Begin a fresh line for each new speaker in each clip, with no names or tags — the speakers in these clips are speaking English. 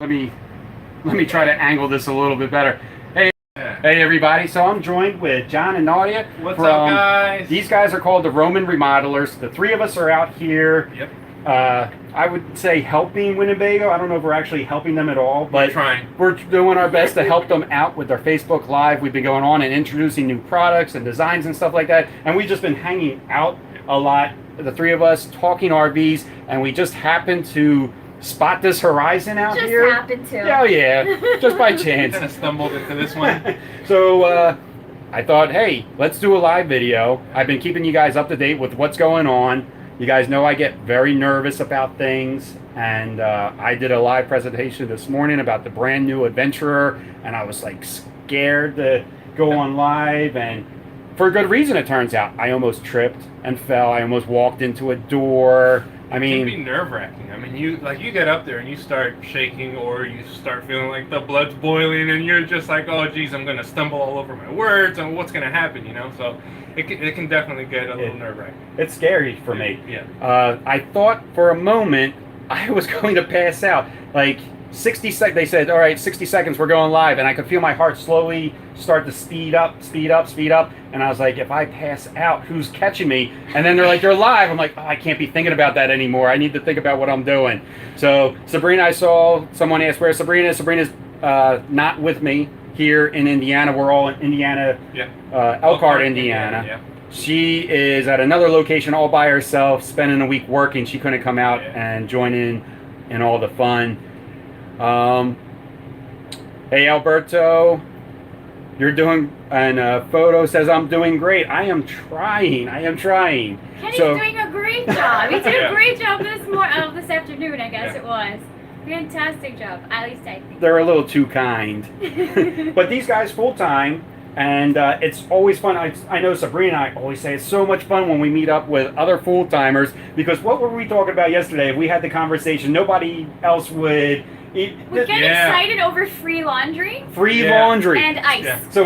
Let me try to angle this a little bit better. Hey everybody. So I'm joined with John and Nadia.
What's up, guys?
These guys are called the Roaming Remodelers. The three of us are out here.
Yep.
I would say helping Winnebago. I don't know if we're actually helping them at all, but
we're
doing our best to help them out with their Facebook Live. We've been going on and introducing new products and designs and stuff like that. And we've just been hanging out a lot, the three of us, talking RVs, and we just happened to spot this Horizon out here.
Just happened to.
Oh yeah, just by chance.
Kind of stumbled into this one.
So I thought, hey, let's do a live video. I've been keeping you guys up to date with what's going on. You guys know I get very nervous about things, and I did a live presentation this morning about the brand new Adventurer, and I was like scared to go on live, and for a good reason it turns out. I almost tripped and fell. I almost walked into a door. I mean,
it can be nerve-wracking. I mean, you get up there and you start shaking, or you start feeling like the blood's boiling, and you're just like, oh geez, I'm gonna stumble all over my words, and what's gonna happen, you know? So it can definitely get a little nerve-wracking.
It's scary for me.
Yeah.
I thought for a moment I was going to pass out. Like 60 seconds, they said, all right, 60 seconds, we're going live, and I could feel my heart slowly start to speed up, and I was like, if I pass out, who's catching me? And then they're like, you're live. I'm like, oh, I can't be thinking about that anymore. I need to think about what I'm doing. So Sabrina, I saw someone ask where Sabrina is. Sabrina's not with me here in Indiana. We're all in Indiana, Elkhart, Indiana.
Yeah.
She is at another location all by herself, spending a week working. She couldn't come out and join in all the fun. Hey Alberto, you're doing, and photo says I'm doing great. I am trying.
Kenny's doing a great job. He did a great job this afternoon, I guess it was. Fantastic job, at least I think.
They're a little too kind. But these guys full time, and it's always fun. I know Sabrina and I always say it's so much fun when we meet up with other full timers, because what were we talking about yesterday? We had the conversation. Nobody else would.
We get excited over free laundry.
Free laundry.
And ice.
Yeah. So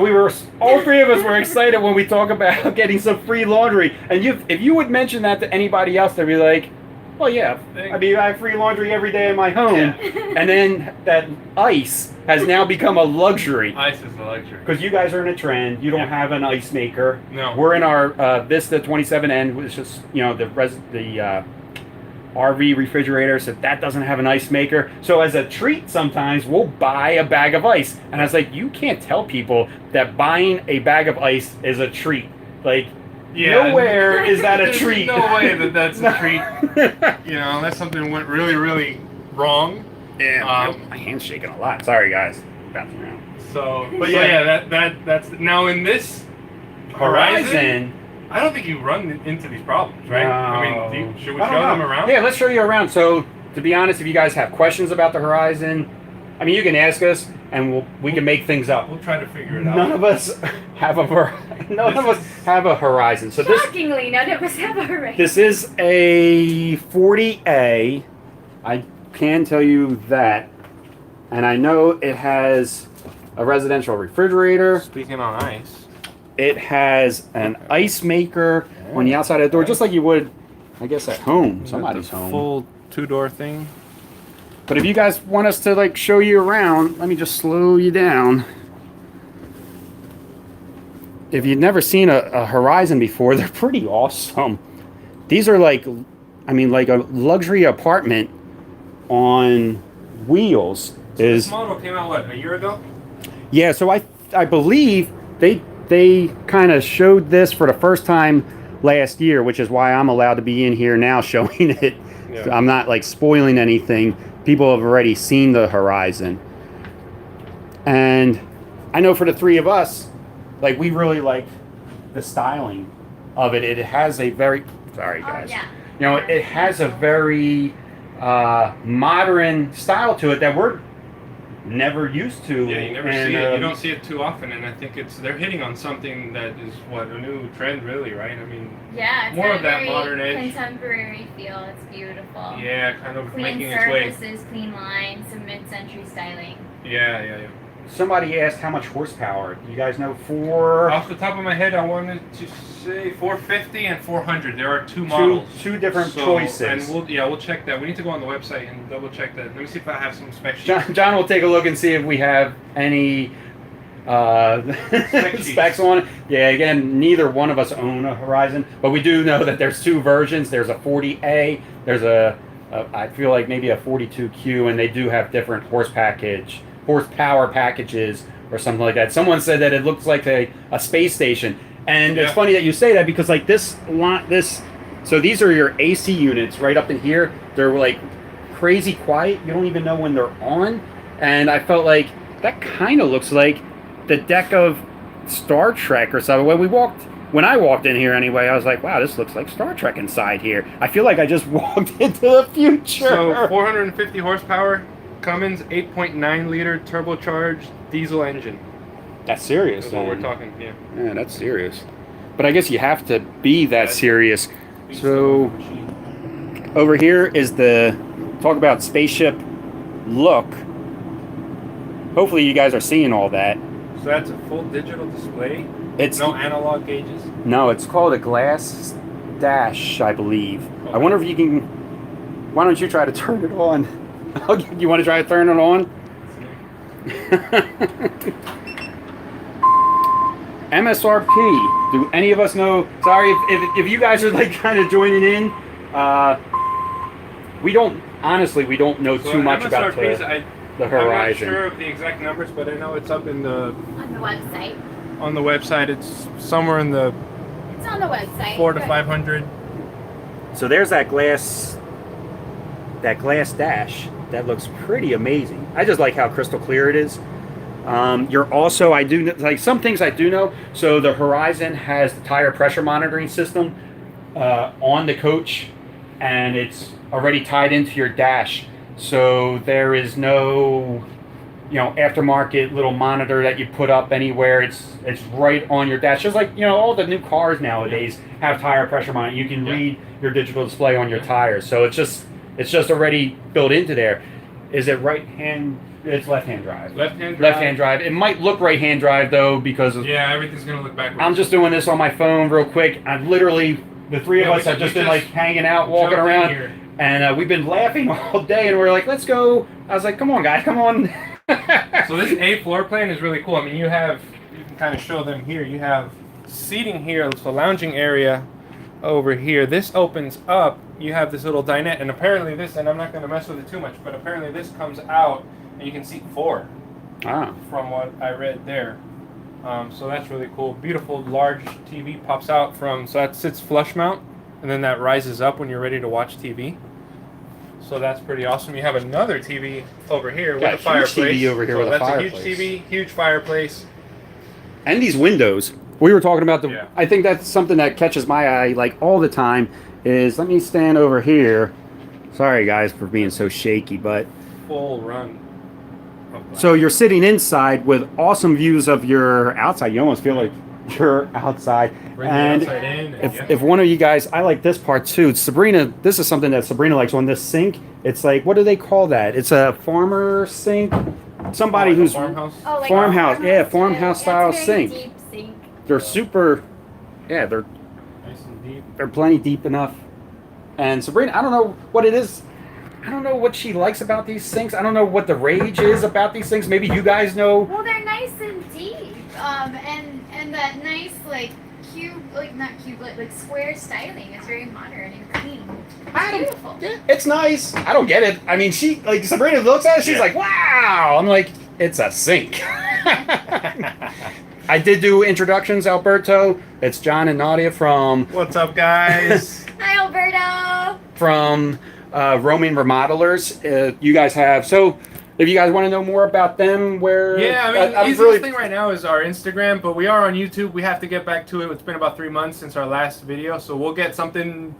all three of us were excited when we talk about getting some free laundry. And if you would mention that to anybody else, they'd be like, well, yeah, I mean, I have free laundry every day in my home. Yeah. And then that ice has now become a luxury.
Ice is a luxury.
Because you guys are in a trend. You don't have an ice maker.
No.
We're in our Vista 27N, which is, the RV refrigerator, so that doesn't have an ice maker. So as a treat, sometimes we'll buy a bag of ice. And I was like, you can't tell people that buying a bag of ice is a treat. Like, nowhere is that a treat.
No way that's a treat. Unless something went really, really wrong.
Yeah, my hand's shaking a lot. Sorry, guys.
That's now in this Horizon. I don't think you run into these problems, right?
No.
I mean, should we show them around?
Yeah, let's show you around. So, to be honest, if you guys have questions about the Horizon, I mean, you can ask us, and we can make things up.
We'll try to figure it out.
None of us have a Horizon. So
shockingly, none of us have a Horizon.
This is a 40A. I can tell you that, and I know it has a residential refrigerator.
Speaking on ice.
It has an ice maker on the outside of the door, just like you would, I guess, at home, somebody's home.
Full two-door thing.
But if you guys want us to show you around, let me just slow you down. If you've never seen a Horizon before, they're pretty awesome. These are like a luxury apartment on wheels.
This model came out, a year ago?
Yeah, so I believe they kind of showed this for the first time last year, which is why I'm allowed to be in here now showing it. Yeah. I'm not spoiling anything. People have already seen the Horizon. And I know for the three of us, we really like the styling of it. It has a very, sorry guys. It has a very modern style to it that we're never used to.
Yeah, you never see it. You don't see it too often, and I think they're hitting on something that is a new trend, really, right? I mean,
it's
more of that modern edge,
contemporary feel. It's beautiful.
Yeah, kind of
clean
making its way.
Clean surfaces, clean lines, some mid-century styling.
Yeah.
somebody asked how much horsepower. Do you guys know? For
Off the top of my head, I wanted to say 450 and 400. There are two models.
Two different choices.
And we'll check that. We need to go on the website and double check that. Let me see if I have some spec sheets.
John will take a look and see if we have any specs on it. Yeah, again, neither one of us own a Horizon, but we do know that there's two versions. There's a 40A, there's I feel like maybe a 42Q, and they do have different horsepower packages or something like that. Someone said that it looks like a space station, and it's funny that you say that because like so these are your AC units right up in here. They're like crazy quiet. You don't even know when they're on, and I felt like that kind of looks like the deck of Star Trek or something. When I walked in here anyway, I was like, wow, this looks like Star Trek inside here. I feel like I just walked into the future.
So 450 horsepower, Cummins 8.9 liter turbocharged diesel engine.
That's serious.
That's what we're talking, yeah.
Yeah, that's serious. But I guess you have to be that serious. So over here is talk about spaceship look. Hopefully you guys are seeing all that.
So that's a full digital display?
It's
no analog gauges?
No, it's called a glass dash, I believe. Okay. I wonder if you can... Why don't you try to turn it on? You want to try to turn it on? MSRP. Do any of us know? Sorry if you guys are like kind of joining in. We don't know too much about the Horizon.
I'm not sure of the exact numbers, but I know it's up in on
the website.
On the website, it's somewhere in the.
It's on the website.
400 to 500.
So there's that glass dash. That looks pretty amazing. I just like how crystal clear it is. You're also, I do like some things I do know. So the Horizon has the tire pressure monitoring system on the coach, and it's already tied into your dash. So there is no, aftermarket little monitor that you put up anywhere. It's right on your dash. Just like, all the new cars nowadays have tire pressure monitor. You can read your digital display on your tires. So it's just already built into there. Is it right hand? It's left-hand drive. Left-hand drive. It might look right-hand drive though because
everything's gonna look backwards.
I'm just doing this on my phone real quick. I've literally the three of us have just been like hanging out, walking around. And we've been laughing all day, and we're like, let's go. I was like, come on, guys, come on.
So this A floor plan is really cool. I mean, you can kind of show them here. You have seating here, so lounging area over here. This opens up. You have this little dinette, and apparently this, and I'm not going to mess with it too much, but apparently this comes out, and you can seat 4. From what I read there. So that's really cool. Beautiful large TV pops out so that sits flush mount. And then that rises up when you're ready to watch TV. So that's pretty awesome. You have another TV over here with a fireplace.
TV over here with a fireplace.
That's a huge TV, huge fireplace.
And these windows. We were talking about I think that's something that catches my eye like all the time is, let me stand over here. Sorry guys for being so shaky, but.
Full run.
So you're sitting inside with awesome views of your outside. You almost feel like you're outside. And if one of you guys, I like this part too. Sabrina, this is something that Sabrina likes on this sink. It's like, what do they call that? It's a farmer sink. Somebody who's
farmhouse.
Farmhouse style sink.
Deep sink.
They're super. Yeah, they're
nice and deep.
They're plenty deep enough. And Sabrina, I don't know what it is. I don't know what she likes about these sinks. I don't know what the rage is about these things. Maybe you guys know.
Well, they're nice and deep. And that nice square styling is very modern and clean. It's beautiful.
Yeah, it's nice. I don't get it. I mean, Sabrina looks at it, she's like, wow. I'm like, it's a sink. I did do introductions, Alberto. It's John and Nadia from...
What's up, guys?
Hi, Alberto.
From Roaming Remodelers. You guys have... So... If you guys want to know more about them, where...
Yeah, I mean, the easiest thing right now is our Instagram, but we are on YouTube. We have to get back to it. It's been about 3 months since our last video, so we'll get something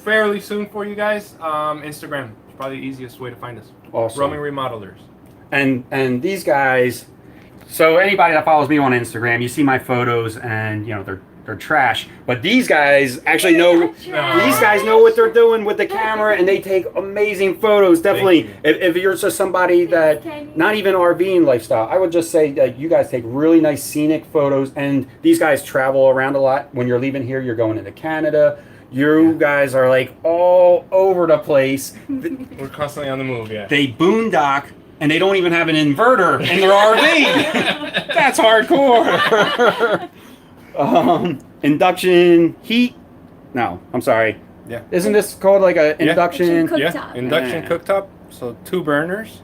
fairly soon for you guys. Instagram is probably the easiest way to find us.
Awesome.
Roaming Remodelers.
And these guys... So anybody that follows me on Instagram, you see my photos, and, they're they're trash. But these guys actually know. These
Trash.
guys know what they're doing with the camera, and they take amazing photos. Definitely, if you're just somebody that not even RVing lifestyle, I would just say that you guys take really nice scenic photos. And these guys travel around a lot. When you're leaving here, you're going into Canada. You guys are like all over the place.
We're constantly on the move, yeah.
They boondock, and they don't even have an inverter in their RV. That's hardcore. Induction heat. No, I'm sorry.
Yeah.
Isn't this called like a induction?
Induction
Yeah,
cooktop.
induction
Yeah.
cooktop. So 2 burners.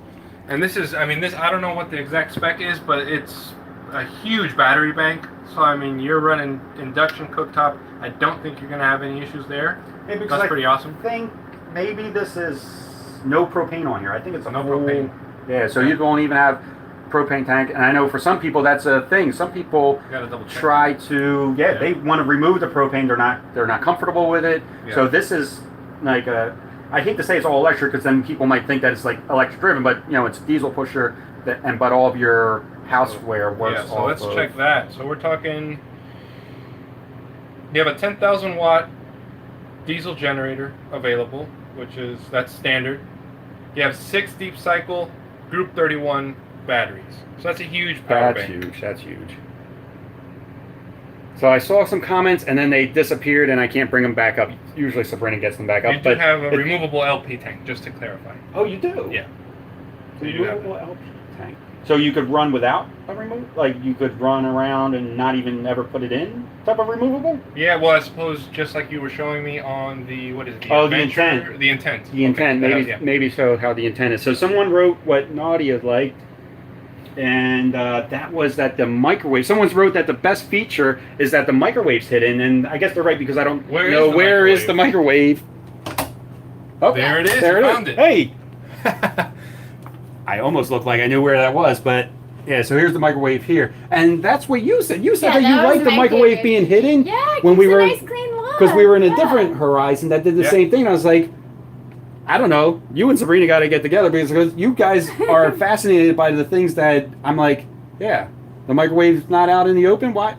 And this is, I mean, this, I don't know what the exact spec is, but it's a huge battery bank. So, I mean, you're running induction cooktop. I don't think you're going to have any issues there.
Yeah, because
That's
I
pretty awesome.
think maybe this is no propane on here. I think it's a
No
full-
propane.
Yeah, so you don't even have propane tank. And I know for some people that's a thing. Some people
You got to double check.
try to they want to remove the propane. They're not comfortable with it.
Yeah.
So this is like a, I hate to say it's all electric because then people might think that it's like electric driven, but you know it's diesel pusher but all of your houseware works.
Yeah, so
off
let's
of,
check that. So we're talking, you have a 10,000 watt diesel generator available, that's standard. You have 6 deep cycle group 31 batteries. So that's a huge power
That's
bank.
huge. That's huge. So I saw some comments and then they disappeared and I can't bring them back up. Usually Sabrina gets them back up.
You do
but
have a removable LP tank, just to clarify.
Oh, you do?
Yeah. So you do have
Removable LP tank. So you could run without a remove? Like you could run around and not even ever put it in? Type of removable?
Yeah, well, I suppose just like you were showing me on the, what is it?
Oh,
Adventure?
the intent.
The intent.
The intent,
Okay,
maybe
yeah.
maybe so how the intent is. So someone wrote what Nadia liked, and that was that the microwave. Someone wrote that the best feature is that the microwave's hidden, and I guess they're right because I don't
Where is
know
the
where is
microwave?
the microwave. Oh,
There it is,
There
you
it
found
is.
it.
Hey, I almost looked like I knew where that was, but yeah. So here's the microwave here, and that's what you said. You said
Yeah,
that you
that was
liked the
my
microwave
favorite.
being hidden.
Yeah,
when we were
a nice clean look.
because we were in a
Yeah.
different Horizon that did the
Yeah.
same thing. And I was like, I don't know. You and Sabrina got to get together because you guys are fascinated by the things that I'm like, yeah, the microwave's not out in the open. Why,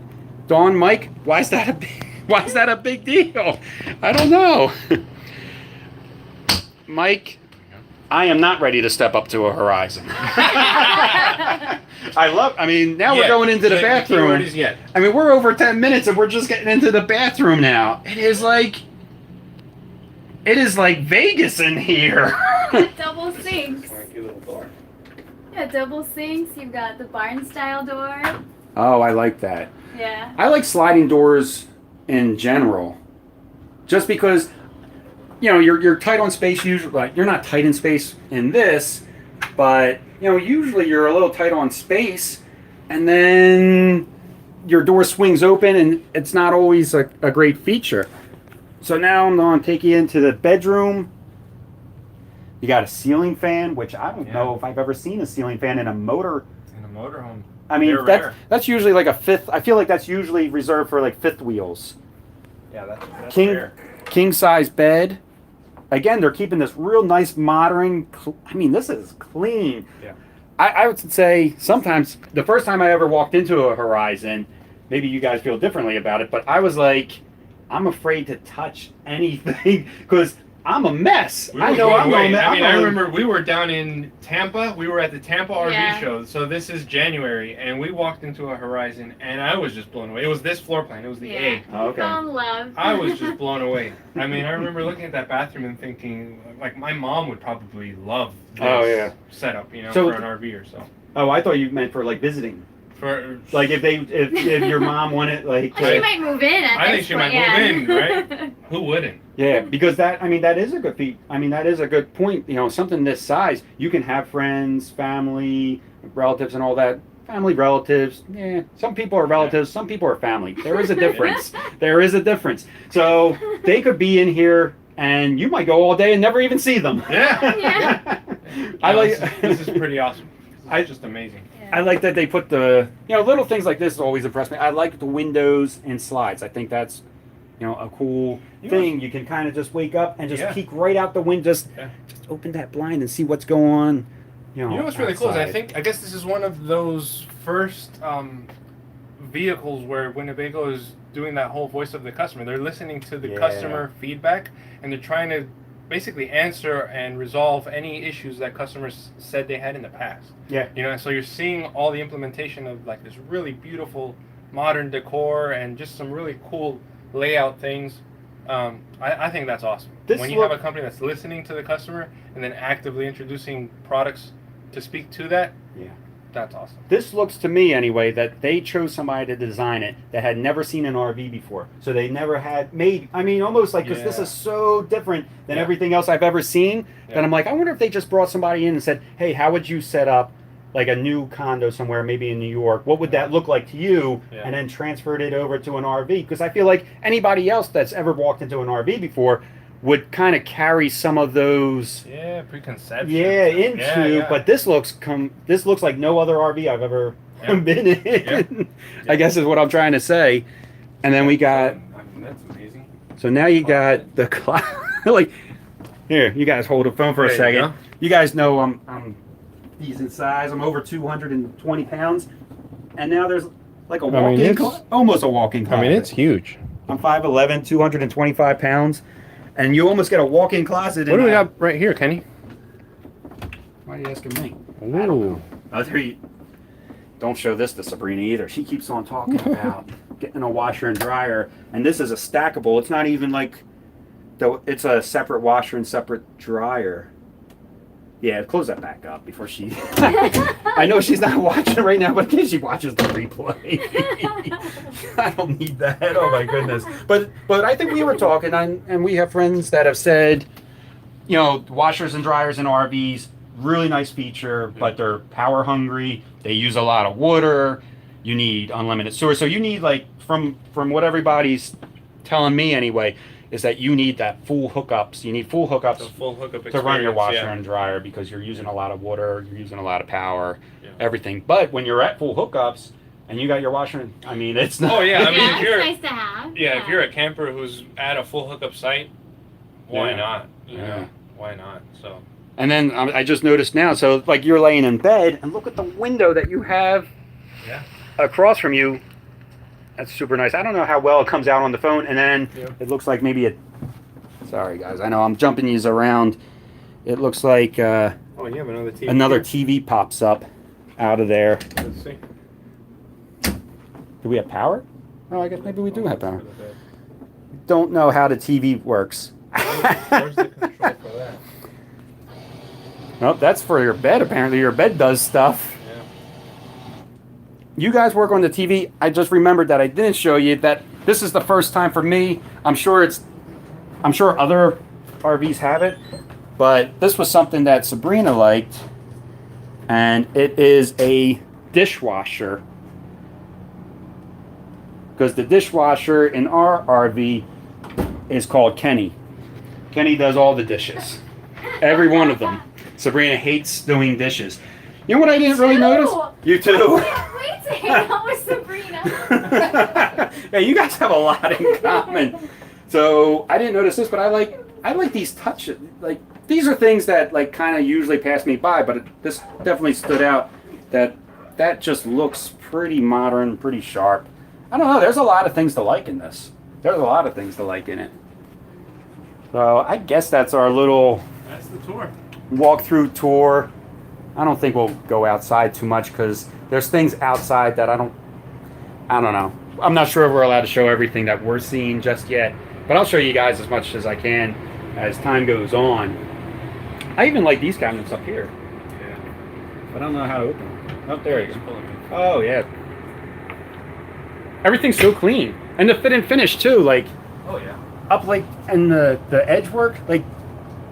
Dawn, Mike? Why is that a big deal? I don't know. Mike, I am not ready to step up to a Horizon. I mean, now we're
Yeah,
going into the
keyword
bathroom.
is yet.
I mean, we're over 10 minutes and we're just getting into the bathroom now. It is like Vegas in here.
Double sinks.
Funky little door.
Yeah, double sinks. You've got the barn style door.
Oh, I like that.
Yeah.
I like sliding doors in general. Just because, you know, you're tight on space usually. Like, you're not tight in space in this, but, you know, usually you're a little tight on space and then your door swings open and it's not always a great feature. So now I'm going to take you into the bedroom. You got a ceiling fan, which I don't know if I've ever seen a ceiling fan in a motor.
In a motorhome.
I mean,
They're rare.
that's usually like a fifth. I feel like that's usually reserved for like fifth wheels.
Yeah, that's rare.
King size bed. Again, they're keeping this real nice modern. I mean, this is clean.
Yeah.
I would say sometimes the first time I ever walked into a Horizon, maybe you guys feel differently about it, but I was like, I'm afraid to touch anything because I'm a mess.
We were
I know
blown
I'm
away.
going.
I mean, I remember we were down in Tampa. We were at the Tampa RV
Yeah.
show. So this is January, and we walked into a Horizon, and I was just blown away. It was this floor plan. It was the
Yeah.
A.
Oh, okay.
Fall in love.
I was just blown away. I mean, I remember looking at that bathroom and thinking, like, my mom would probably love this
Oh, yeah.
setup, you know,
So-
for an RVer. So
Oh, I thought you meant for like visiting.
for
Like if your mom wanted like.
Well, she might move in at
I think
this
she
point,
might move
yeah.
in, right? Who wouldn't?
Yeah, because that is a good feat. I mean, that is a good point. You know, something this size, you can have friends, family, relatives, and all that. Family, relatives. Yeah, some people are relatives, some people are family. There is a difference. There is a difference. So they could be in here, and you might go all day and never even see them.
Yeah.
Yeah.
I like.
This is pretty awesome.
I-
It's just amazing.
I like that they put the, you know, little things like this always impress me. I like the windows and slides. I think that's, you know, a cool thing. You can kind of just wake up and just
Yeah.
peek right out the window. Just open that blind and see what's going on. You
You know what's really cool is
outside.
I guess this is one of those first vehicles where Winnebago is
doing that whole voice of the customer. They're listening to the
Yeah.
customer feedback, and they're trying to basically answer and resolve any issues that customers said they had in the past.
Yeah.
You know, so you're seeing all the implementation of like this really beautiful modern decor and just some really cool layout things. I think that's awesome. When you have a company that's listening to the customer and then actively introducing products to speak to that,
Yeah.
that's awesome.
This looks to me, anyway, that they chose somebody to design it that had never seen an RV before. So they never had made, I mean, almost like, because this is so different than everything else I've ever seen, that I'm like, I wonder if they just brought somebody in and said, hey, how would you set up like a new condo somewhere, maybe in New York? What would that look like to you?
Yeah.
And then transferred it over to an RV. Because I feel like anybody else that's ever walked into an RV before would kind of carry some of those
preconceptions.
but this looks like no other RV I've ever been in. I guess is what I'm trying to say. And then we got,
I mean, that's amazing.
so now you got the cloud. Like, here, you guys hold the phone for a
There you
second.
go.
You guys know I'm decent size. I'm over 220 pounds, and now there's like a walk-in, almost a walk-in closet.
I mean, it's huge.
I'm 5'11", 225 pounds, and you almost get a walk-in closet.
What do we got right here, Kenny?
Why are you asking me?
Ooh.
Oh, there you. Don't show this to Sabrina either. She keeps on talking about getting a washer and dryer, and this is a stackable. It's not even like, though. It's a separate washer and separate dryer. Yeah, close that back up before she. I know she's not watching right now, but in case she watches the replay, I don't need that. Oh my goodness! But I think we were talking, and we have friends that have said, you know, washers and dryers in RVs, really nice feature, but they're power hungry. They use a lot of water. You need unlimited storage. So you need, like, from what everybody's telling me anyway, is that you need that full hookups. You need full hookups to run your washer and dryer, because you're using a lot of water, you're using a lot of power, everything. But when you're at full hookups and you got your washer, I mean, it's not.
Oh yeah, I mean,
Yeah,
if you're
it's nice to have.
if you're a camper who's at a full hookup site, why not? You know, why not? So.
And then I just noticed now, so like you're laying in bed, and look at the window that you have across from you. That's super nice. I don't know how well it comes out on the phone, and then it looks like maybe a. Sorry guys, I know I'm jumping these around. It looks like
Oh, you have another TV.
another TV pops up out of there.
Let's see.
Do we have power? Oh, I guess maybe we do have power. Don't know how the TV works.
Where's the control for that?
Nope, that's for your bed. Apparently, your bed does stuff.
Yeah.
You guys work on the TV. I just remembered that I didn't show you that this is the first time for me. I'm sure other RVs have it, but this was something that Sabrina liked, and it is a dishwasher. Because the dishwasher in our RV is called Kenny. Kenny does all the dishes, every one of them. Sabrina hates doing dishes. You know what I didn't really notice? You too.
I can't wait to hang out with Sabrina.
Yeah, you guys have a lot in common. So I didn't notice this, but I like these touches. Like, these are things that like kind of usually pass me by, but this definitely stood out. That just looks pretty modern, pretty sharp. I don't know. There's a lot of things to like in this. There's a lot of things to like in it. So I guess that's our little.
That's the tour.
Walk-through tour. I don't think we'll go outside too much because there's things outside that I don't know. I'm not sure if we're allowed to show everything that we're seeing just yet, but I'll show you guys as much as I can as time goes on. I even like these cabinets up here.
Yeah.
But I don't know how to open them. Oh, there you go. Oh, yeah. Everything's so clean. And the fit and finish, too. Like,
Oh yeah.
up like in the edge work, like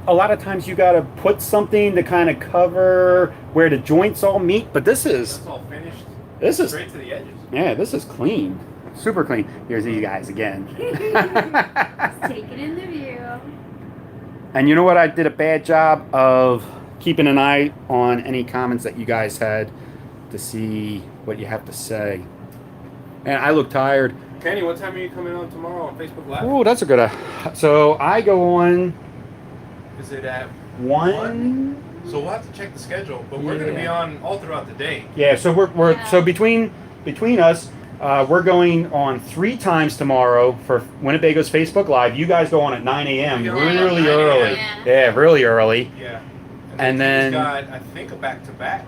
a lot of times you gotta put something to kind of cover where the joints all meet, but this is
That's all finished.
straight
to the edges.
yeah, this is clean, super clean. Here's you guys again.
Just taking in the view.
And you know what, I did a bad job of keeping an eye on any comments that you guys had to see what you have to say, and I look tired.
Kenny, what time are you coming on tomorrow on Facebook Live?
Oh, that's a good so I go on
Is it at
1.
So we'll have to check the schedule, but we're going to be on all throughout the day.
Yeah, so we're so between us, We're going on 3 times tomorrow for Winnebago's Facebook Live. You guys go on at 9 a.m.
We go
really
on at 9
early.
a.m.
Yeah, really early.
Yeah.
And then
he's got, I think, a back-to-back.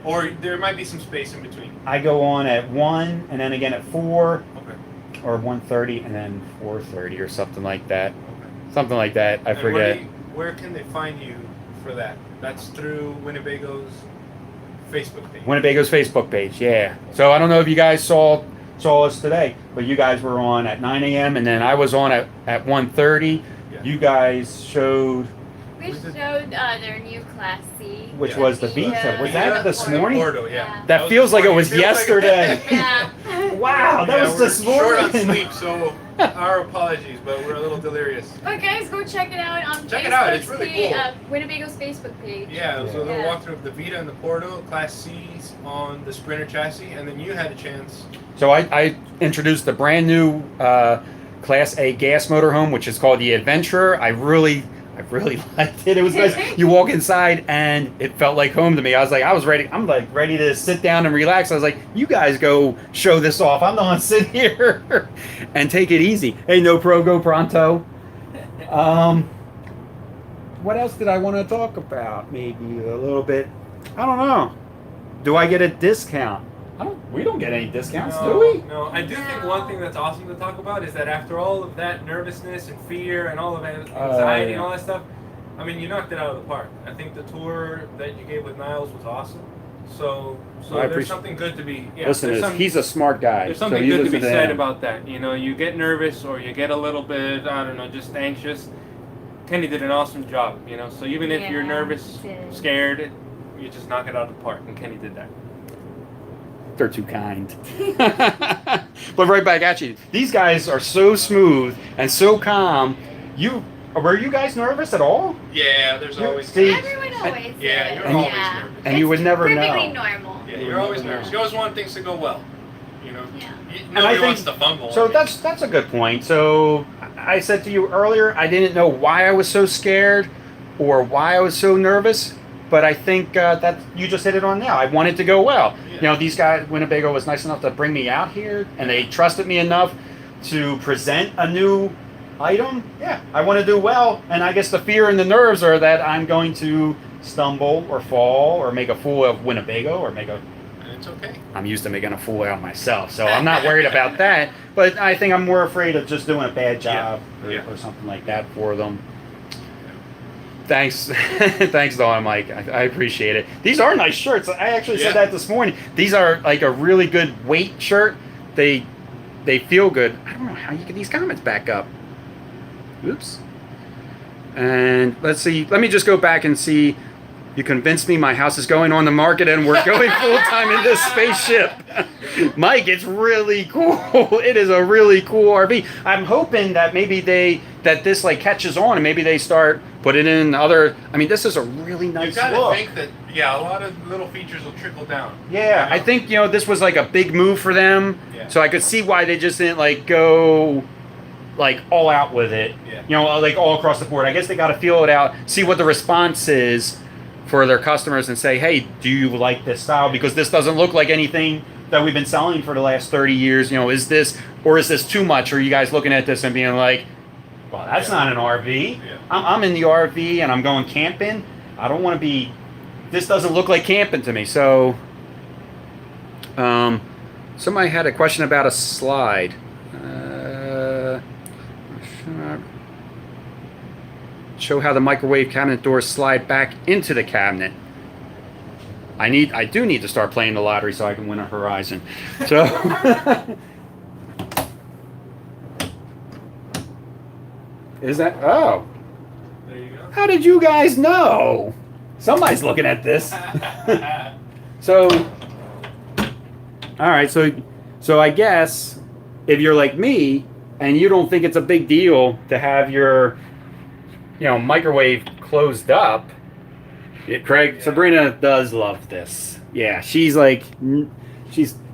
Or there might be some space in between.
I go on at 1 and then again at 4
Okay.
or 1:30 and then 4:30 or something like that.
Okay.
Something like that. I
And
forget.
Where can they find you for that? That's through Winnebago's Facebook page.
Winnebago's Facebook page, yeah. So I don't know if you guys saw us today, but you guys were on at 9 a.m. and then I was on at 1:30.
Yeah.
You guys showed,
We showed their new Class C.
which was the Vita. Was that this morning?
Porto, yeah.
That feels like it was yesterday.
Yeah.
Wow, that was
we're
this
short on
morning.
sleep, so our apologies, but we're a little delirious.
But guys, go check it out on
Check
Facebook.
it out, it's really cool.
Winnebago's Facebook page.
Yeah, it was a little
Yeah.
walkthrough of the Vita and the Porto, Class C's on the Sprinter chassis, and then you had a chance.
So I introduced the brand new Class A gas motorhome, which is called the Adventurer. I really liked it. It was nice. You walk inside and it felt like home to me. I was ready. I'm like ready to sit down and relax. I was like, you guys go show this off. I'm the one sit here and take it easy. Hey, no pro, go pronto. What else did I want to talk about? Maybe a little bit. I don't know. Do I get a discount? We don't get any discounts, do we?
No, I do think one thing that's awesome to talk about is that after all of that nervousness and fear and all of that anxiety and all that stuff, I mean, you knocked it out of the park. I think the tour that you gave with Niles was awesome. So there's something good to be. Yeah,
listen, he's a smart guy.
There's something
so
good to be
listen
said
him.
about that. You know, you get nervous or you get a little bit, I don't know, just anxious. Kenny did an awesome job. You know, so even if you're nervous, scared, you just knock it out of the park, and Kenny did that.
They're too kind. But right back at you. These guys are so smooth and so calm. Were you guys nervous at all?
Yeah, there's always.
Everyone always.
Yeah, you're always nervous.
And you would never know.
Perfectly normal.
Yeah, you're always nervous. You always want things to go well. You know.
Yeah.
Nobody wants to fumble.
So that's a good point. So I said to you earlier, I didn't know why I was so scared or why I was so nervous. But I think that you just hit it on now. I want it to go well.
Yeah.
You know, these guys, Winnebago was nice enough to bring me out here, and they trusted me enough to present a new item. Yeah, I want to do well, and I guess the fear and the nerves are that I'm going to stumble or fall or make a fool of Winnebago or make a...
And it's okay.
I'm used to making a fool out of myself, so I'm not worried about that. But I think I'm more afraid of just doing a bad job or something like that for them. Thanks, thanks, Dawn, Mike. I appreciate it. These are nice shirts. I actually said that this morning. These are like a really good weight shirt. They feel good. I don't know how you get these comments back up. Oops. And let's see. Let me just go back and see. You convinced me my house is going on the market and we're going full time in this spaceship. Mike, it's really cool. It is a really cool RV. I'm hoping that maybe this like catches on and maybe they start putting in other. I mean, this is a really nice
look. You gotta
look.
think that a lot of little features will trickle down.
Yeah, I think this was like a big move for them.
Yeah.
So I could see why they just didn't like go like all out with it.
Yeah.
Like all across the board. I guess they got to feel it out, see what the response is for their customers and say, hey, do you like this style? Because this doesn't look like anything that we've been selling for the last 30 years. Is this too much? Or are you guys looking at this and being like, well, that's not an RV.
Yeah.
I'm in the RV and I'm going camping. I don't want to be, this doesn't look like camping to me. So, somebody had a question about a slide. Show how the microwave cabinet doors slide back into the cabinet. I do need to start playing the lottery so I can win a Horizon. So is that There
you go.
How did you guys know? Somebody's looking at this. So all right, so I guess if you're like me and you don't think it's a big deal to have your microwave closed up. Sabrina does love this. Yeah, she's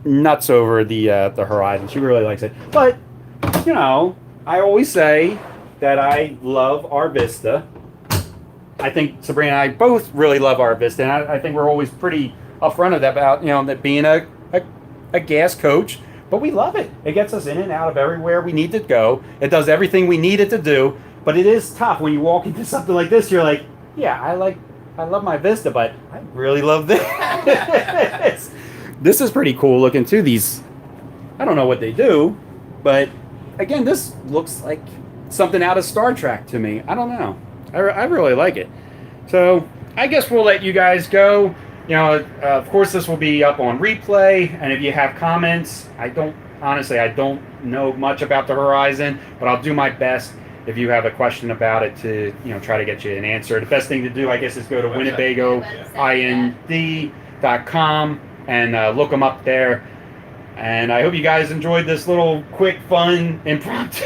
nuts over the Horizon. She really likes it. But I always say that I love our Vista. I think Sabrina and I both really love our Vista, and I think we're always pretty upfront of that about that being a gas coach. but we love it. It gets us in and out of everywhere we need to go. It does everything we need it to do. But it is tough when you walk into something like this. You're like, yeah, I love my Vista, but I really love this. This is pretty cool looking too. These, I don't know what they do, but again, this looks like something out of Star Trek to me. I don't know. I really like it. So I guess we'll let you guys go. You know, of course, this will be up on replay, and if you have comments, I don't know much about the Horizon, but I'll do my best if you have a question about it to, you know, try to get you an answer. The best thing to do, I guess, is go to WinnebagoInd.com and look them up there. And I hope you guys enjoyed this little quick, fun, impromptu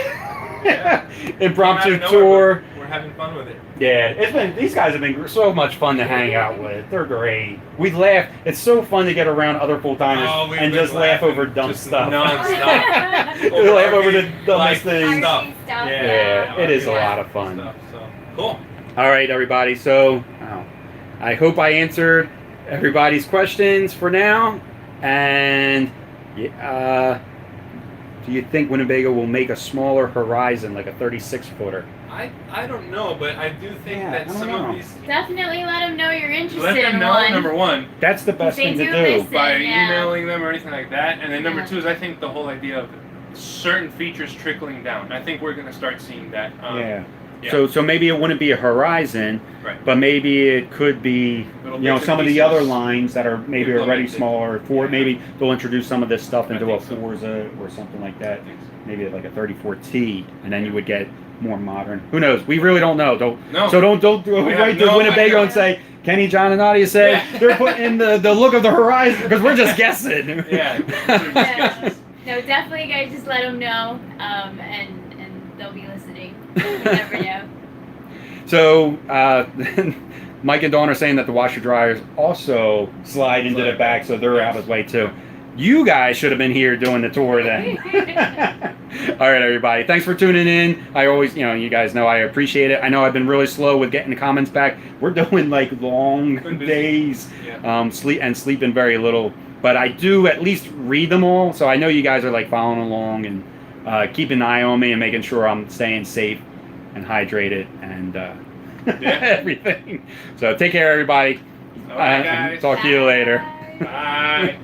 tour.
We're having fun with it.
Yeah, these guys have been so much fun to hang out with. They're great. We laugh. It's so fun to get around other full-timers and just laugh over dumb stuff.
Non-stop.
We laugh over the dumbest things.
Stuff.
Yeah, it is a lot of fun.
So, cool.
All right, everybody. So I hope I answered everybody's questions for now. And do you think Winnebago will make a smaller Horizon, like a 36-footer?
I don't know, but I do think that some of these...
Definitely let them know you're interested
Let them
in
know,
one.
number one.
That's the best thing to do.
Listen,
By
yeah.
emailing them or anything like that. And then number two is I think the whole idea of certain features trickling down. I think we're going to start seeing that.
Yeah. So maybe it wouldn't be a Horizon,
right,
but maybe it could be, you know, some of the other lines that are maybe already smaller. Maybe they'll introduce some of this stuff into a Forza or something like that. Maybe like a 34T, and then you would get more modern. Who knows? We really don't know. Don't write to Winnebago and say, Kenny, John, and Nadia say they're putting in the look of the Horizon, because we're just guessing.
Yeah.
No, definitely, guys, just let them know, and they'll be listening. You never know.
So, Mike and Dawn are saying that the washer dryers also slide into the back, so they're out of the way too. You guys should have been here doing the tour then. All right, everybody. Thanks for tuning in. I always, you know, you guys know I appreciate it. I know I've been really slow with getting the comments back. We're doing like long days, sleeping very little. But I do at least read them all, so I know you guys are like following along and keeping an eye on me and making sure I'm staying safe and hydrated and everything. So take care, everybody.
All right, guys.
Talk to you later.
Bye.